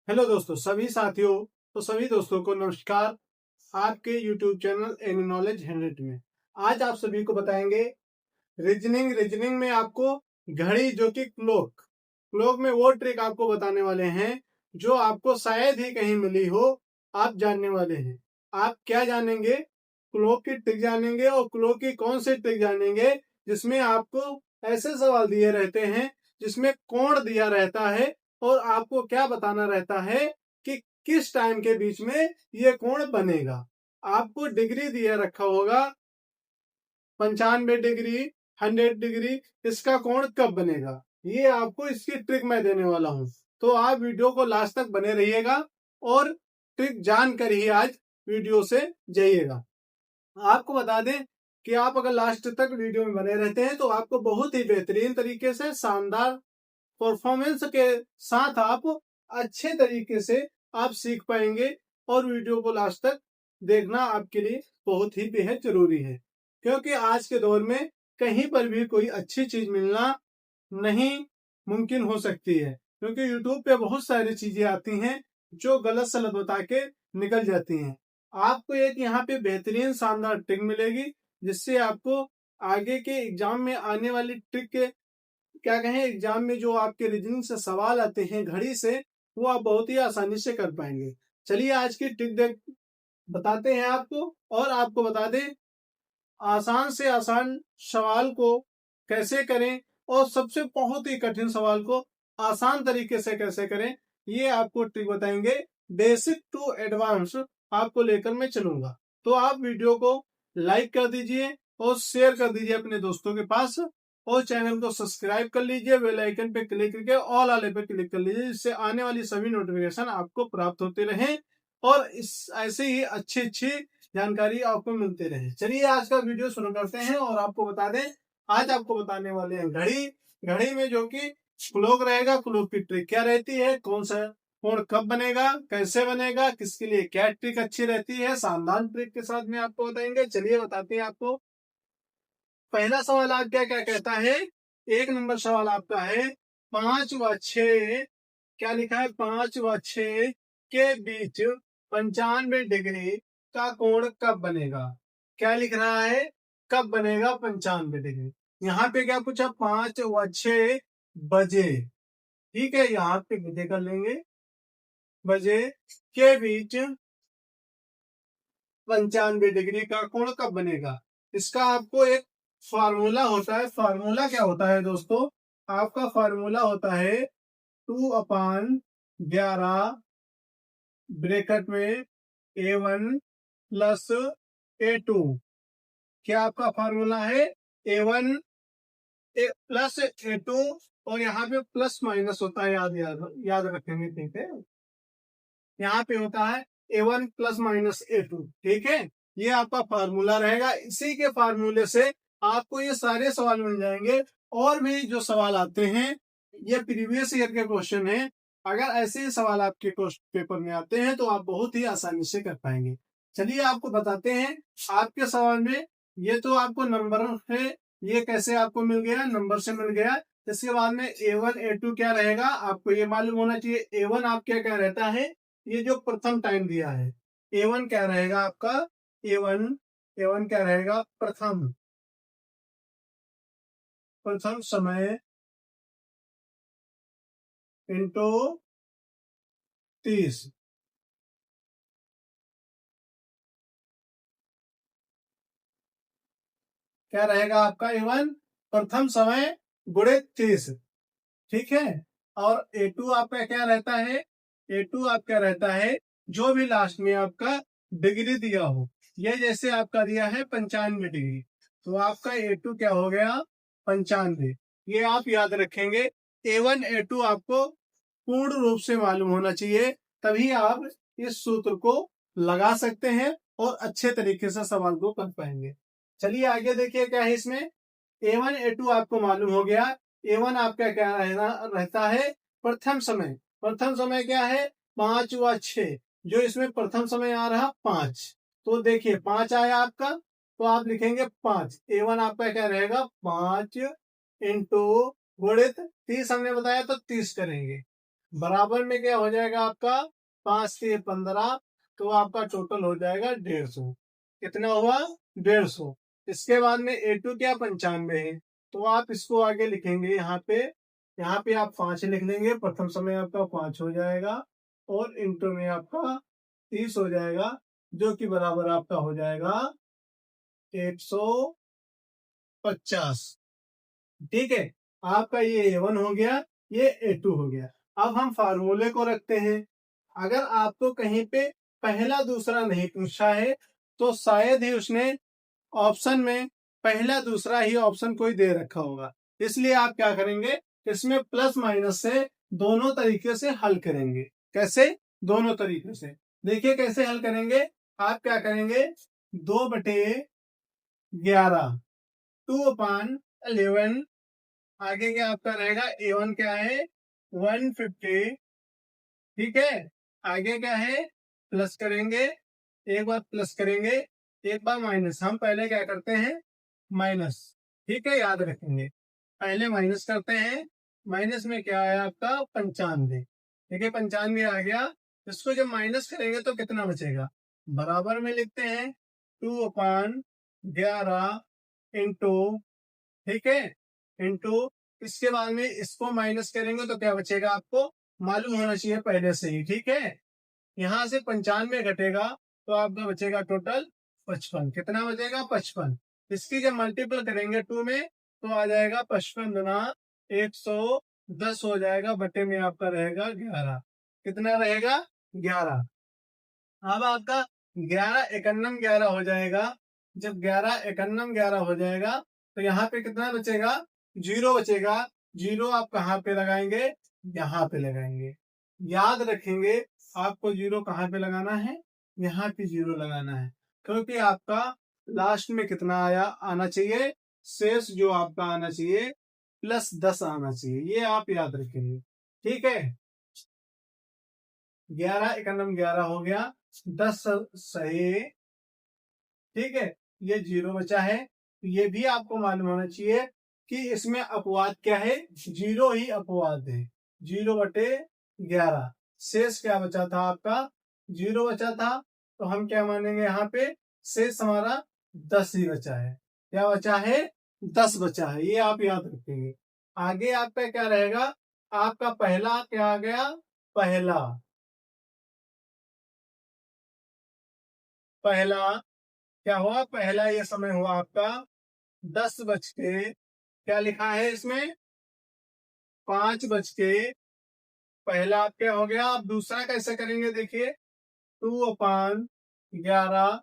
Hello दोस्तों, सभी साथियों तो सभी दोस्तों को नमस्कार। आपके YouTube चैनल एनी नॉलेज 100 में आज आप सभी को बताएंगे रीजनिंग में आपको घड़ी जो कि क्लॉक में वो ट्रिक आपको बताने वाले हैं जो आपको शायद ही कहीं मिली हो। आप जानने वाले हैं। आप क्या जानेंगे? क्लॉक की ट्रिक जानेंगे। और क्लॉक की कौन सी ट्रिक जानेंगे जिसमें आपको ऐसे सवाल दिए रहते हैं जिसमें कोण दिया रहता है और आपको क्या बताना रहता है कि किस टाइम के बीच में ये कोण बनेगा। आपको डिग्री दिया रखा होगा 95 डिग्री, 100 डिग्री, इसका कोण कब बनेगा, ये आपको इसकी ट्रिक मैं देने वाला हूं। तो आप वीडियो को लास्ट तक बने रहिएगा और ट्रिक जानकर ही आज वीडियो से जाइएगा। आपको बता दें कि आप अगर लास्ट तक वीडियो में बने रहते हैं तो आपको बहुत ही बेहतरीन तरीके से शानदार परफॉर्मेंस के साथ आप अच्छे तरीके से आप सीख पाएंगे। और वीडियो को लास्ट तक देखना आपके लिए बहुत ही बेहद जरूरी है, क्योंकि आज के दौर में कहीं पर भी कोई अच्छी चीज मिलना नहीं मुमकिन हो सकती है, क्योंकि यूट्यूब पे बहुत सारी चीजें आती हैं जो गलत सलत बता के निकल जाती हैं। आपको एक यहाँ पे बेहतरीन शानदार ट्रिक मिलेगी जिससे आपको आगे के एग्जाम में आने वाली ट्रिक के क्या कहें, एग्जाम में जो आपके रीजनिंग से सवाल आते हैं घड़ी से, वो आप बहुत ही आसानी से कर पाएंगे। चलिए आज की ट्रिक बताते हैं आपको। और आपको बता दें आसान से आसान सवाल को कैसे करें और सबसे बहुत ही कठिन सवाल को आसान तरीके से कैसे करें, ये आपको ट्रिक बताएंगे। बेसिक टू एडवांस आपको लेकर मैं चलूंगा। तो आप वीडियो को लाइक कर दीजिए और शेयर कर दीजिए अपने दोस्तों के पास, और चैनल को सब्सक्राइब कर लीजिए। बेल आइकन पे क्लिक करके ऑल वाले पे क्लिक कर लीजिए, जिससे आने वाली सभी नोटिफिकेशन आपको प्राप्त होते रहे और इस ऐसे ही अच्छी अच्छी जानकारी आपको मिलते रहे। चलिए आज का वीडियो शुरू करते हैं और आपको बता दें आज आपको बताने वाले हैं घड़ी में जो कि क्लॉक रहेगा। क्लॉक की ट्रिक क्या रहती है, कौन सा कोण कब बनेगा, कैसे बनेगा, किसके लिए क्या ट्रिक अच्छी रहती है, शानदार ट्रिक के साथ में आपको बताएंगे। चलिए बताते हैं आपको। पहला सवाल आप क्या क्या कहता है, 1 नंबर सवाल आपका है 5 व 6, क्या लिखा है, 5 व 6 के बीच 95 डिग्री का कोण कब बनेगा। क्या लिख रहा है, कब बनेगा 95 डिग्री। यहाँ पे क्या पूछा, 5 व 6 बजे। ठीक है, यहाँ पे बजे कर लेंगे, बजे के बीच 95 डिग्री का कोण कब बनेगा। इसका आपको एक फार्मूला होता है। फार्मूला क्या होता है दोस्तों, आपका फार्मूला होता है 2/11 ब्रैकेट में A1 प्लस A2। क्या आपका फार्मूला है, A1 प्लस A2, और यहाँ पे प्लस माइनस होता है, याद याद याद रखेंगे। ठीक है, यहाँ पे होता है A1 प्लस माइनस A2। ठीक है, ये आपका फार्मूला रहेगा। इसी के फार्मूले से आपको ये सारे सवाल मिल जाएंगे। और भी जो सवाल आते हैं ये प्रीवियस ईयर के क्वेश्चन है। अगर ऐसे ही सवाल आपके पेपर में आते हैं तो आप बहुत ही आसानी से कर पाएंगे। चलिए आपको बताते हैं आपके सवाल में। ये तो आपको नंबर है, ये कैसे आपको मिल गया, नंबर से मिल गया। इसके बाद में A1 A2 क्या रहेगा आपको ये मालूम होना चाहिए। A1 आप क्या क्या रहता है, ये जो प्रथम टाइम दिया है, A1 क्या रहेगा आपका, A1 क्या रहेगा, प्रथम समय इंटू 30। क्या रहेगा आपका A1 प्रथम समय गुणित 30। ठीक है, और A2 आपका क्या रहता है, A2 आपका रहता है जो भी लास्ट में आपका डिग्री दिया हो। ये जैसे आपका दिया है 95 डिग्री, तो आपका A2 क्या हो गया, 95। ये आप याद रखेंगे। A1 A2 आपको पूर्ण रूप से मालूम होना चाहिए, तभी आप इस सूत्र को लगा सकते हैं और अच्छे तरीके से सवाल को कर पाएंगे। चलिए आगे देखिए क्या है इसमें। A1 A2 आपको मालूम हो गया। A1 आपका क्या रहता है, प्रथम समय। प्रथम समय क्या है, 5 व 6, जो इसमें प्रथम समय आ रहा 5। तो देखिए 5 आया आपका, तो आप लिखेंगे 5। A1 आपका क्या रहेगा, 5 इंटू गुणित 30 हमने बताया, तो 30 करेंगे। बराबर में क्या हो जाएगा आपका 5 से 15, तो आपका टोटल हो जाएगा 150। कितना हुआ? 150। इसके बाद में A2 क्या 95 है, तो आप इसको आगे लिखेंगे यहाँ पे आप 5 लिख लेंगे, प्रथम समय आपका 5 हो जाएगा और इंटू में आपका 30 हो जाएगा, जो कि बराबर आपका हो जाएगा 150। ठीक है, आपका ये A1 हो गया, ये A2 हो गया। अब हम फार्मूले को रखते हैं। अगर आपको कहीं पे पहला दूसरा नहीं पूछा है तो शायद ही उसने ऑप्शन में पहला दूसरा ही ऑप्शन कोई दे रखा होगा, इसलिए आप क्या करेंगे, इसमें प्लस माइनस से दोनों तरीके से हल करेंगे। कैसे? दोनों तरीके से। देखिए कैसे हल करेंगे। आप क्या करेंगे, 2/11, 2/11, आगे क्या आपका रहेगा, A1 क्या है 150। ठीक है, आगे क्या है, प्लस करेंगे, एक बार प्लस करेंगे, एक बार माइनस। हम पहले क्या करते हैं, माइनस। ठीक है, याद रखेंगे, पहले माइनस करते हैं। माइनस में क्या आया आपका 95। ठीक है, 95 आ गया। इसको जब माइनस करेंगे तो कितना बचेगा, बराबर में लिखते हैं 2/11 इंटू, ठीक है, इंटू, इसके बाद में इसको माइनस करेंगे तो क्या बचेगा आपको मालूम होना चाहिए पहले से ही। ठीक है, यहाँ से 95 घटेगा तो आपका बचेगा टोटल 55। कितना बचेगा 55। इसकी जब मल्टीपल करेंगे 2 में तो आ जाएगा 55 गुना 110 हो जाएगा, बटे में आपका रहेगा 11। कितना रहेगा 11। अब आपका 11×1 11 हो जाएगा। जब 11×1 11 हो जाएगा तो यहाँ पे कितना बचेगा, 0 बचेगा। 0 आप कहाँ पे लगाएंगे, यहाँ पे लगाएंगे। याद रखेंगे आपको 0 कहाँ पे लगाना है, यहाँ पे 0 लगाना है, क्योंकि आपका लास्ट में कितना आना चाहिए, शेष जो आपका आना चाहिए +10 आना चाहिए, ये आप याद रखेंगे। ठीक है, 11×1 11 हो गया, 10 सही। ठीक है, ये 0 बचा है, ये भी आपको मालूम होना चाहिए कि इसमें अपवाद क्या है, 0 ही अपवाद है। 0/11, शेष क्या बचा था आपका, 0 बचा था, तो हम क्या मानेंगे, यहाँ पे शेष हमारा 10 ही बचा है। क्या बचा है, 10 बचा है, ये आप याद रखेंगे। आगे आपका क्या रहेगा, आपका पहला क्या आ गया, पहला पहला क्या हुआ, पहला ये समय हुआ आपका 10 बज के, क्या लिखा है इसमें, 5 बज के, पहला आप क्या हो गया। आप दूसरा कैसे करेंगे, देखिए 2/11,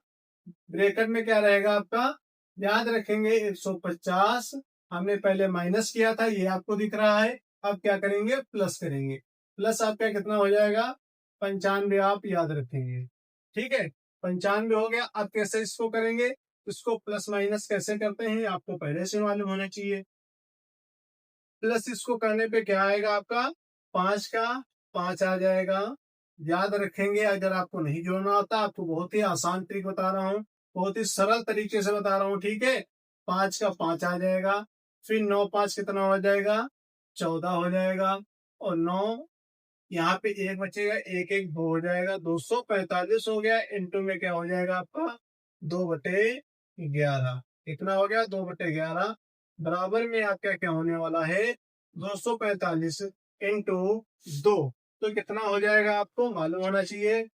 ब्रैकेट में क्या रहेगा आपका, याद रखेंगे 150। हमने पहले माइनस किया था, ये आपको दिख रहा है। अब क्या करेंगे, प्लस करेंगे। प्लस आपका कितना हो जाएगा, 95 आप याद रखेंगे। ठीक है, 95 हो गया। अब कैसे इसको करेंगे, इसको प्लस माइनस कैसे करते हैं आपको पहले से मालूम होना चाहिए। प्लस इसको करने पे क्या आएगा आपका, 5 का 5 आ जाएगा। याद रखेंगे, अगर आपको नहीं जोड़ना आता, आपको बहुत ही आसान ट्रिक बता रहा हूँ, बहुत ही सरल तरीके से बता रहा हूँ। ठीक है, 5 का 5 आ जाएगा, फिर 9 5 कितना हो जाएगा, 14 हो जाएगा, और 9 यहाँ पे एक बचेगा, एक एक 2 हो जाएगा, 245 हो गया। इंटू में क्या हो जाएगा आपका 2/11। कितना हो गया 2/11, बराबर में आपका क्या होने वाला है 245 इंटू 2, तो कितना हो जाएगा आपको मालूम होना चाहिए,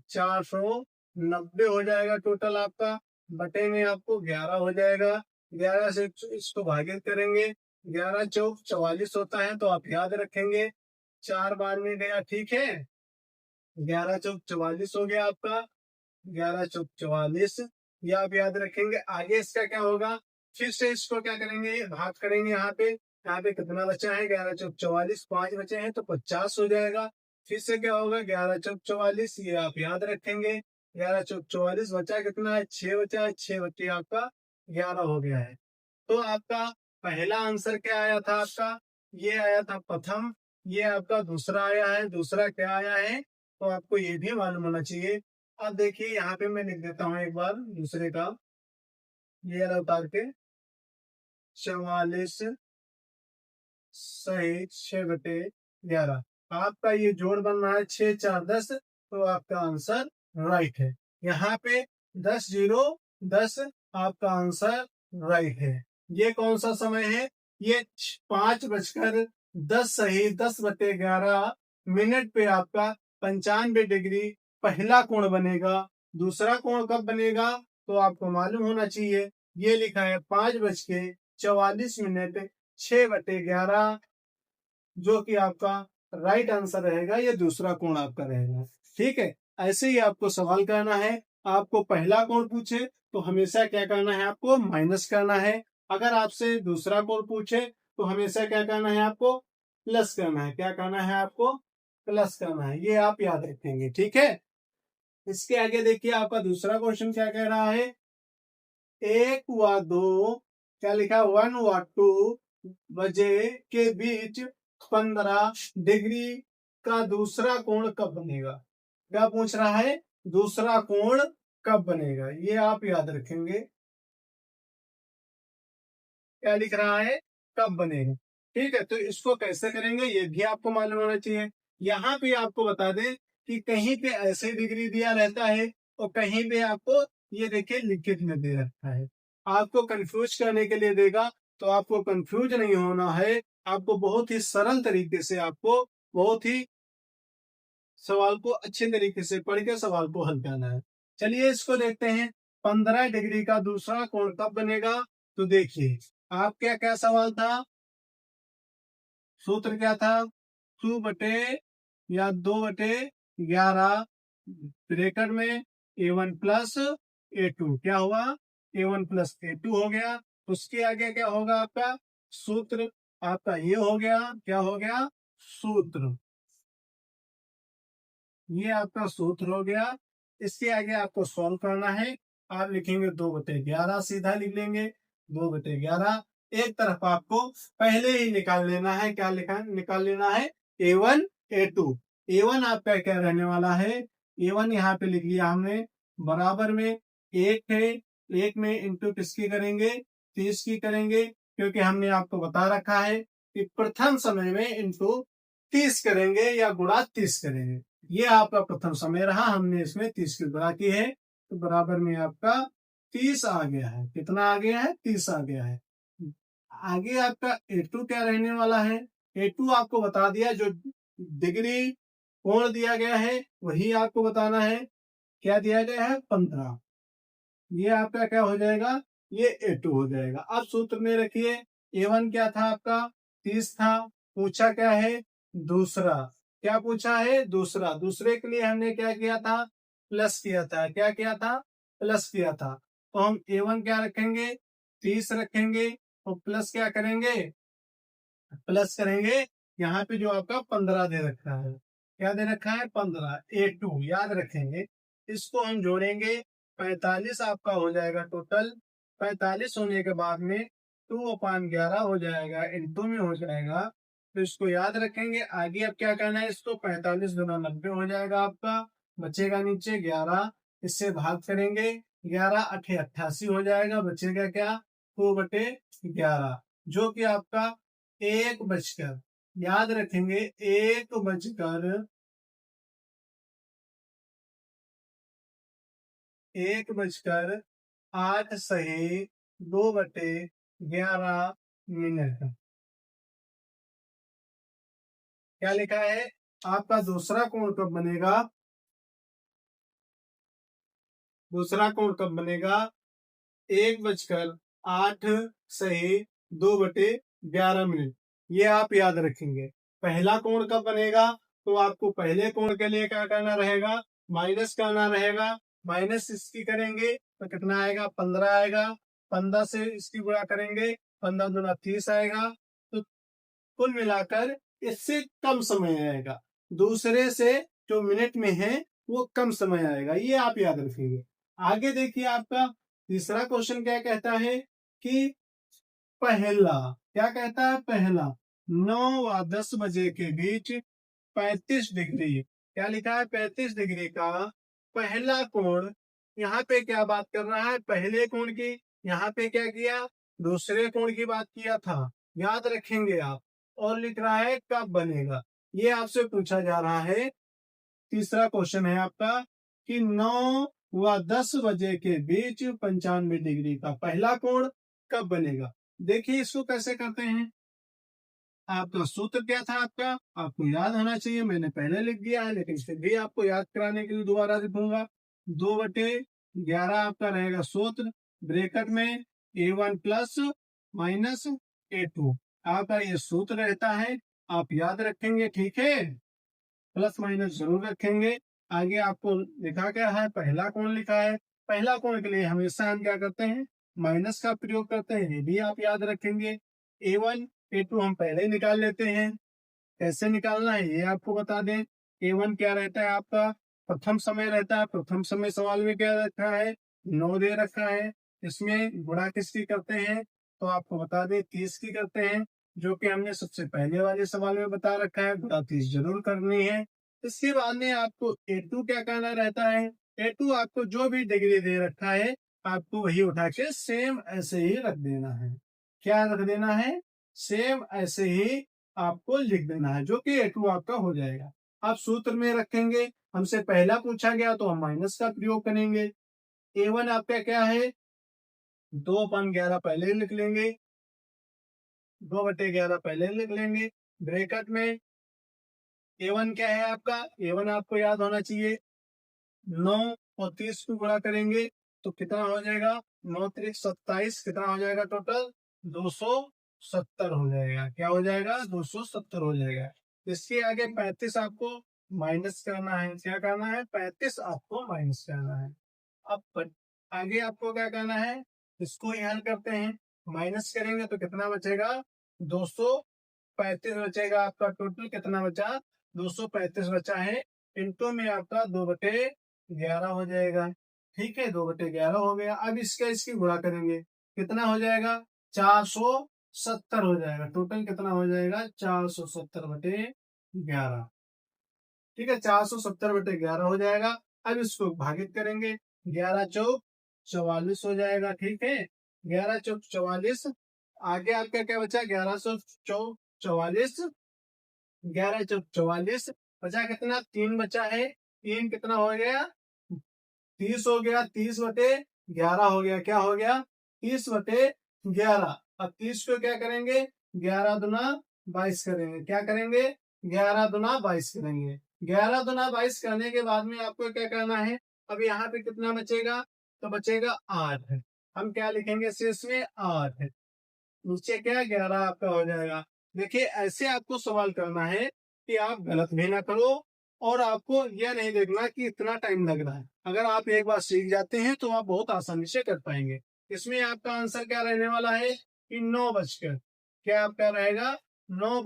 490 हो जाएगा टोटल आपका, बटे में आपको 11 हो जाएगा। 11 से इसको भागित करेंगे, 11 चौक 44 होता है, तो आप याद रखेंगे 4 बार में गया। ठीक है, 11 चौक 44 हो गया आपका, 11 चौक 44, ये आप याद रखेंगे। आगे इसका क्या होगा, फिर से इसको क्या करेंगे, भाग करेंगे। यहाँ पे कितना बचा है, 11 चौक 44, 5 बचे हैं तो 50 हो जाएगा। फिर से क्या होगा, 11 चौक 44, ये आप याद रखेंगे। 11 चौक 44 बचा कितना है, 6 बचा है, 6 बचे आपका 11 हो गया है। तो आपका पहला आंसर क्या आया था, आपका ये आया था प्रथम। ये आपका दूसरा आया है, दूसरा क्या आया है, तो आपको ये भी मालूम होना चाहिए। अब देखिए यहाँ पे मैं लिख देता हूँ एक बार दूसरे का, ये वाला उतार के, 44 सही 6/11। आपका ये जोड़ बन रहा है 6 4 10, तो आपका आंसर राइट है। यहाँ पे 10 0 10, आपका आंसर राइट है। ये कौन सा समय है? ये 5:10 सही 10/11 मिनट पे आपका 95 डिग्री पहला कोण बनेगा। दूसरा कोण कब बनेगा तो आपको मालूम होना चाहिए। ये लिखा है 5:44 6/11, जो कि आपका राइट आंसर रहेगा। ये दूसरा कोण आपका रहेगा। ठीक है, ऐसे ही आपको सवाल करना है। आपको पहला कोण पूछे तो हमेशा क्या करना है? आपको माइनस करना है। अगर आपसे दूसरा कोण पूछे तो हमेशा क्या करना है? आपको प्लस करना है। क्या करना है? आपको प्लस करना है। ये आप याद रखेंगे। ठीक है, इसके आगे देखिए आपका दूसरा क्वेश्चन क्या कह रहा है। 1 व 2, क्या लिखा? 1 व 2 बजे के बीच 15 डिग्री का दूसरा कोण कब बनेगा? क्या पूछ रहा है? दूसरा कोण कब बनेगा? ये आप याद रखेंगे। क्या लिख रहा है? कब बनेगा। ठीक है, तो इसको कैसे करेंगे ये भी आपको मालूम होना चाहिए। यहाँ पे आपको बता दें कि कहीं पे ऐसे डिग्री दिया रहता है और कहीं पे आपको ये देखिए लिखित में दे रखा है। आपको कंफ्यूज करने के लिए देगा, तो आपको कंफ्यूज नहीं होना है। आपको बहुत ही सरल तरीके से आपको बहुत ही सवाल को अच्छे तरीके से पढ़ के सवाल को हल करना है। चलिए इसको देखते हैं। 15 डिग्री का दूसरा कोण कब बनेगा? तो देखिए आपका क्या सवाल था, सूत्र क्या था? 2/2 ब्रैकेट में A1 प्लस A2 क्या हुआ? A1 प्लस A2 हो गया। उसके आगे क्या होगा? आपका सूत्र आपका ये हो गया। क्या हो गया? सूत्र। ये आपका सूत्र हो गया। इसके आगे आपको सॉल्व करना है। आप लिखेंगे 2/11, सीधा लिख लेंगे 2/11। एक तरफ आपको पहले ही निकाल लेना है। क्या निकाल लेना है? A1 A2। A1 आपका क्या रहने वाला है? A1 यहाँ पे लिख लिया हमने, बराबर में 1 है। 1 में इंटू किसकी करेंगे? 30 की करेंगे, क्योंकि हमने आपको बता रखा है कि प्रथम समय में इंटू 30 करेंगे या गुणा 30 करेंगे। ये आपका प्रथम समय रहा, हमने इसमें 30 की गुणा की है, तो बराबर में आपका 30 आ गया है। कितना आ गया है? 30 आ गया है। आगे आपका A2 क्या रहने वाला है? A2 आपको बता दिया, जो डिग्री कोण दिया गया है वही आपको बताना है। क्या दिया गया है? 15। ये आपका क्या हो जाएगा? ये A2 हो जाएगा। अब सूत्र में रखिए। A1 क्या था आपका? 30 था। पूछा क्या है? दूसरा। क्या पूछा है? दूसरा। दूसरे के लिए हमने क्या किया था? प्लस किया था। क्या किया था? प्लस किया था। तो हम A1 क्या रखेंगे? 30 रखेंगे और प्लस क्या करेंगे? प्लस करेंगे यहाँ पे जो आपका 15 दे रखा है। क्या दे रखा है? 15। A2 याद रखेंगे। इसको हम जोड़ेंगे, 45 आपका हो जाएगा टोटल। 45 होने के बाद में 2/11 हो जाएगा, इंटू में हो जाएगा। तो इसको याद रखेंगे। आगे अब क्या करना है? इसको 45 गुना 90 हो जाएगा आपका, बचेगा नीचे 11। इससे भाग करेंगे, 11 8 88 हो जाएगा। बचेगा क्या? 2/11, जो कि आपका 1 बजकर, याद रखेंगे 1 बजकर 8 सही 2/11 मिनट। क्या लिखा है? आपका दूसरा कोण कब बनेगा? दूसरा कोण कब बनेगा? 1 बजकर 8 सही 2/11 मिनट। ये आप याद रखेंगे। पहला कोण कब बनेगा? तो आपको पहले कोण के लिए क्या करना रहेगा? माइनस करना रहेगा। माइनस इसकी करेंगे तो कितना आएगा? 15 आएगा। 15 से इसकी गुणा करेंगे, 15 दूना 30 आएगा। तो कुल मिलाकर इससे कम समय आएगा। दूसरे से जो मिनट में है वो कम समय आएगा। ये आप याद रखेंगे। आगे देखिए आपका तीसरा क्वेश्चन क्या कहता है कि पहला, क्या कहता है? पहला 9 व 10 बजे के बीच 35 डिग्री, क्या लिखा है? 35 डिग्री का पहला कोण। यहाँ पे क्या बात कर रहा है? पहले कोण की। यहाँ पे क्या किया? दूसरे कोण की बात किया था। याद रखेंगे आप। और लिख रहा है कब बनेगा। ये आपसे पूछा जा रहा है। तीसरा क्वेश्चन है आपका कि 9 व 10 बजे के बीच 95 डिग्री का पहला कोण कब बनेगा। देखिए इसको कैसे करते हैं। आपका सूत्र क्या था, आपको याद होना चाहिए, मैंने पहले लिख दिया है लेकिन फिर भी आपको याद कराने के लिए दोबारा लिखूंगा। 2/11 आपका रहेगा सूत्र, ब्रैकेट में A1 प्लस माइनस A2 आपका ये सूत्र रहता है, आप याद रखेंगे, ठीक है, प्लस माइनस जरूर रखेंगे। आगे आपको लिखा क्या है, पहला कोण लिखा है, पहला कोण के लिए हमेशा हम क्या करते हैं, माइनस का प्रयोग करते हैं, ये भी आप याद रखेंगे। A1 A2 हम पहले निकाल लेते हैं, कैसे निकालना है ये आपको बता दें। A1 क्या रहता है आपका, प्रथम समय रहता है, प्रथम समय सवाल में क्या रखा है, 9 दे रखा है, इसमें गुणा किसकी करते हैं, तो आपको बता दें 30 की करते हैं, जो कि हमने सबसे पहले वाले सवाल में बता रखा है, गुणा 30 जरूर करनी है। इसके बाद में आपको A2 क्या करना रहता है, A2 आपको जो भी डिग्री दे रखा है आपको वही उठा के सेम ऐसे ही रख देना है। क्या रख देना है, सेम ऐसे ही आपको लिख देना है, जो कि A2 आपका हो जाएगा। आप सूत्र में रखेंगे, हमसे पहला पूछा गया तो हम माइनस का प्रयोग करेंगे। A1 आपका क्या है, 2/11 पहले लिख लेंगे, 2/11 पहले लिख लेंगे, ब्रैकेट में A1 क्या है आपका, A1 आपको याद होना चाहिए, 9 और 30 को गुणा करेंगे तो कितना हो जाएगा, 9 3 27, कितना हो जाएगा टोटल, 270 हो जाएगा। क्या हो जाएगा, 270 हो जाएगा। इसके आगे 35 आपको माइनस करना है, क्या करना है, 35 आपको माइनस करना है। अब आगे आपको क्या करना है, इसको ही हल करते हैं, माइनस करेंगे तो कितना बचेगा, 235 बचेगा आपका, टोटल कितना बचा, 235 बचा है, इंटू में आपका 2/11 हो जाएगा, ठीक है, 2/11 हो गया। अब इसका इसकी गुणा करेंगे, कितना हो जाएगा, 470 हो जाएगा, टोटल कितना हो जाएगा, 470/11, ठीक है, 470/11 हो जाएगा। अब इसको भागित करेंगे, 11 चौक 44 हो जाएगा, ठीक है, 11 चौक 44। आगे आपका क्या बचा, 11 चौक 44, 11 चौक 44 बचा, कितना, 3 बचा है, 3 कितना हो गया, 30 हो गया, 30/11 हो गया, क्या हो गया, 30/11। अब 30 को क्या करेंगे, 11 दूना 22 करेंगे, क्या करेंगे, 11 दूना 22 करेंगे, 11 दूना 22 करने के बाद में आपको क्या करना है, अब यहाँ पे कितना बचेगा, तो बचेगा 8, हम क्या लिखेंगे शेष में, 8, नीचे क्या 11 आपका हो जाएगा। देखिए ऐसे आपको सवाल करना है कि आप गलत भी ना करो और आपको यह नहीं देखना कि इतना टाइम लग रहा है। अगर आप एक बार सीख जाते हैं तो आप बहुत आसानी से कर पाएंगे। इसमें आपका आंसर क्या रहने वाला है कि 9 बजकर, क्या आपका रहेगा, 9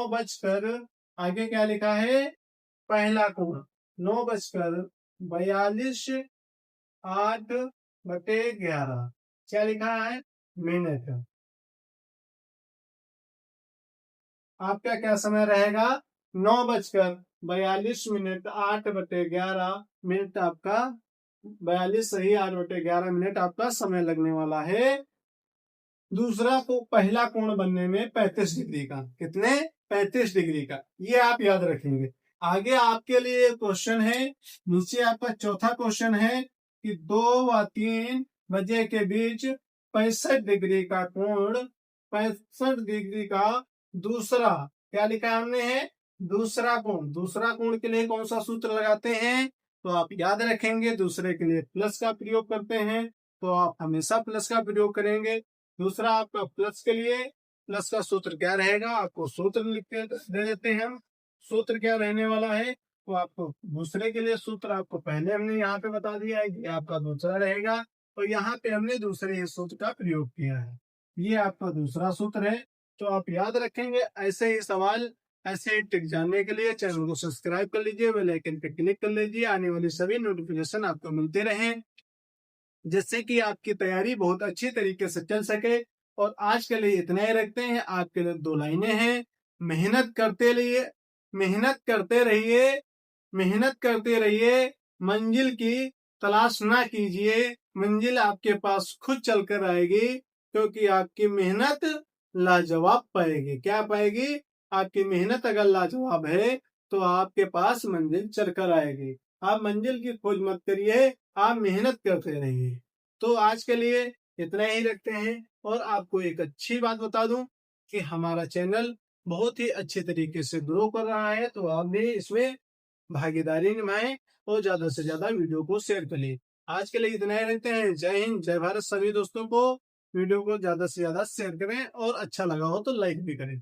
बजकर आगे क्या लिखा है, पहला कोण 9:42 8/11, क्या लिखा है, मिनट। आपका क्या समय रहेगा, 9:42 8/11 आपका 42 सही, 8/11 आपका समय लगने वाला है। दूसरा को पहला कोण बनने में 35 डिग्री का, कितने, 35 डिग्री का, ये आप याद रखेंगे। आगे आपके लिए क्वेश्चन है, नीचे आपका चौथा क्वेश्चन है कि 2 व 3 बजे के बीच 65 डिग्री का कोण, 65 डिग्री का दूसरा, क्या लिखा हमने है, दूसरा कोण, दूसरा कोण के लिए कौन सा सूत्र लगाते हैं, तो आप याद रखेंगे, दूसरे के लिए प्लस का प्रयोग करते हैं, तो आप हमेशा प्लस का प्रयोग करेंगे। दूसरा आपका प्लस के लिए, प्लस का सूत्र क्या रहेगा, आपको सूत्र लिख के दे देते हैं हम, सूत्र क्या रहने वाला है, तो आपको दूसरे के लिए सूत्र आपको पहले हमने यहाँ पे बता दिया है, ये आपका दूसरा रहेगा, तो यहाँ पे हमने दूसरे सूत्र का प्रयोग किया है, ये आपका दूसरा सूत्र है। तो आप याद रखेंगे, ऐसे ही सवाल, ऐसे ही ट्रिक जानने के लिए चैनल को सब्सक्राइब कर लीजिए, बेल आइकन पे क्लिक कर लीजिए, आने वाली सभी नोटिफिकेशन आपको मिलते रहें, जिससे कि आपकी तैयारी बहुत अच्छी तरीके से चल सके। और आज के लिए इतना ही रखते हैं, आपके लिए 2 लाइनें हैं, मेहनत करते रहिए, मेहनत करते रहिए, मेहनत करते रहिए, मंजिल की तलाश ना कीजिए, मंजिल आपके पास खुद चलकर आएगी, क्योंकि आपकी मेहनत लाजवाब पाएगी। क्या पाएगी? आपकी मेहनत अगर लाजवाब है तो आपके पास मंजिल चलकर आएगी। आप मंजिल की खोज मत करिए, आप मेहनत करते रहिए। तो आज के लिए इतना ही रखते हैं। और आपको एक अच्छी बात बता दूं कि हमारा चैनल बहुत ही अच्छे तरीके से ग्रो कर रहा है, तो आप भी इसमें भागीदारी निभाएं और ज्यादा से ज्यादा वीडियो को शेयर करें। आज के लिए इतना ही रखते हैं। जय हिंद, जय भारत। सभी दोस्तों को वीडियो को ज्यादा से ज्यादा शेयर करें और अच्छा लगा हो तो लाइक भी करें।